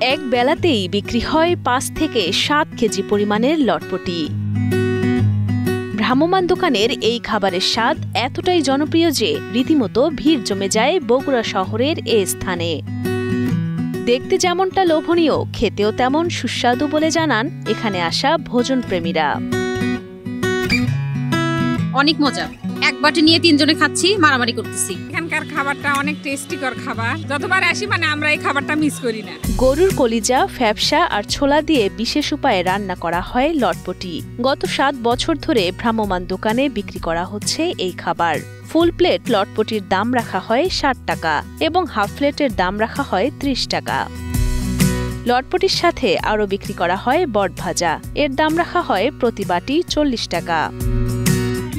এক বেলাতেই বিক্রি হয় ৫ থেকে ৭ কেজি পরিমাণের লটপটি। ভ্রাম্যমাণ দোকানের এই খাবারের স্বাদ এতটাই জনপ্রিয় যে রীতিমতো ভিড় জমে যায় বগুড়া শহরের এ স্থানে। দেখতে যেমনটা লোভনীয়, খেতেও তেমন সুস্বাদু বলে জানান এখানে আসা ভোজন প্রেমীরা। অনেক মজা, এক বাটি নিয়ে ৩ জনে খাচ্ছি, মারামারি করতেছি। এখানকার খাবারটা অনেক টেস্টিকর খাবার, যতবার আসি আমরা এই খাবারটা মিস করি না। গরুর কলিজা, ফ্যাপসা আর ছোলা দিয়ে বিশেষ উপায়ে রান্না করা হয় লটপটি। গত ৭ বছর ধরে ভ্রাম্যমাণ দোকানে বিক্রি করা হচ্ছে এই খাবার। ফুল প্লেট লটপটির দাম রাখা হয় ৬০ টাকা এবং হাফ প্লেটের দাম রাখা হয় ৩০ টাকা। লটপটির সাথে আরও বিক্রি করা হয় বট ভাজা, এর দাম রাখা হয় প্রতি বাটি ৪০ টাকা।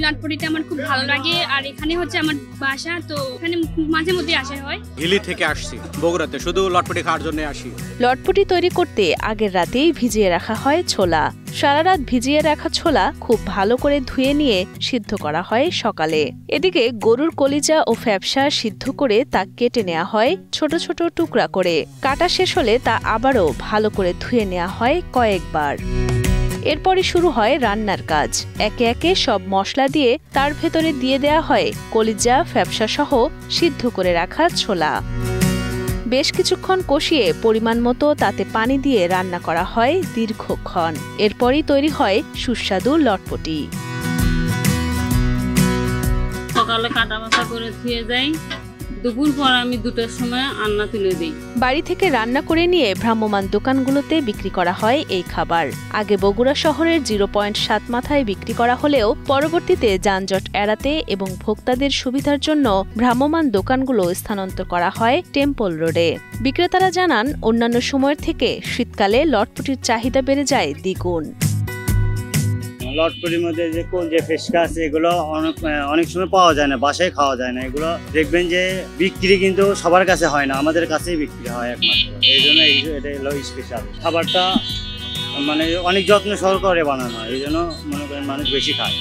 লটপটিটা আমার খুব ভালো লাগে, আর এখানে হচ্ছে আমার বাসা, তো এখানে মাঝে মধ্যে আসা হয়। হিলি থেকে আসছি বগুড়াতে, শুধু লটপটি খাওয়ার জন্য আসি। লটপটি তৈরি করতে আগের রাতেই ভিজিয়ে রাখা হয় ছোলা। সারা রাত ভিজিয়ে রাখা ছোলা খুব ভালো করে ধুয়ে নিয়ে সিদ্ধ করা হয় সকালে। এদিকে গরুর কলিজা ও ফ্যাপসা সিদ্ধ করে তা কেটে নেওয়া হয় ছোট ছোট টুকরা করে। কাটা শেষ হলে তা আবারও ভালো করে ধুয়ে নেওয়া হয় কয়েকবার। এরপরই শুরু হয় রান্নার কাজ। একে একে সব মশলা দিয়ে তার ভেতরে দিয়ে দেয়া হয় কলিজা, ফ্যাপসা সহ সিদ্ধ করে রাখা ছোলা। বেশ কিছুক্ষণ কষিয়ে পরিমাণ মতো তাতে পানি দিয়ে রান্না করা হয় দীর্ঘক্ষণ। এরপরই তৈরি হয় সুস্বাদু লটপটি। সকালে কাটা বাছা করে ধুয়ে যাই, দুপুর পর আমি ২টার সময় রান্না তুলে দিই। বাড়ি থেকে রান্না করে নিয়ে ভ্রাম্যমাণ দোকানগুলোতে বিক্রি করা হয় এই খাবার। আগে বগুড়া শহরের 0.7 মাথায় বিক্রি করা হলেও পরবর্তীতে যানজট এড়াতে এবং ভোক্তাদের সুবিধার জন্য ভ্রাম্যমাণ দোকানগুলো স্থানান্তর করা হয় টেম্পল রোডে। বিক্রেতারা জানান, অন্যান্য সময়ের থেকে শীতকালে লটপটির চাহিদা বেড়ে যায় দ্বিগুণ। লটপটির মধ্যে যে ফেসকা আছে এগুলো অনেক সময় পাওয়া যায় না, বাসায় খাওয়া যায় না। এগুলো দেখবেন যে বিক্রি কিন্তু সবার কাছে হয় না, আমাদের কাছেই বিক্রি হয় একমাত্র। এই জন্য এটা হলো স্পেশাল খাবারটা, অনেক যত্ন সহকারে বানানো হয়, এই জন্য মনে করেন মানুষ বেশি খায়।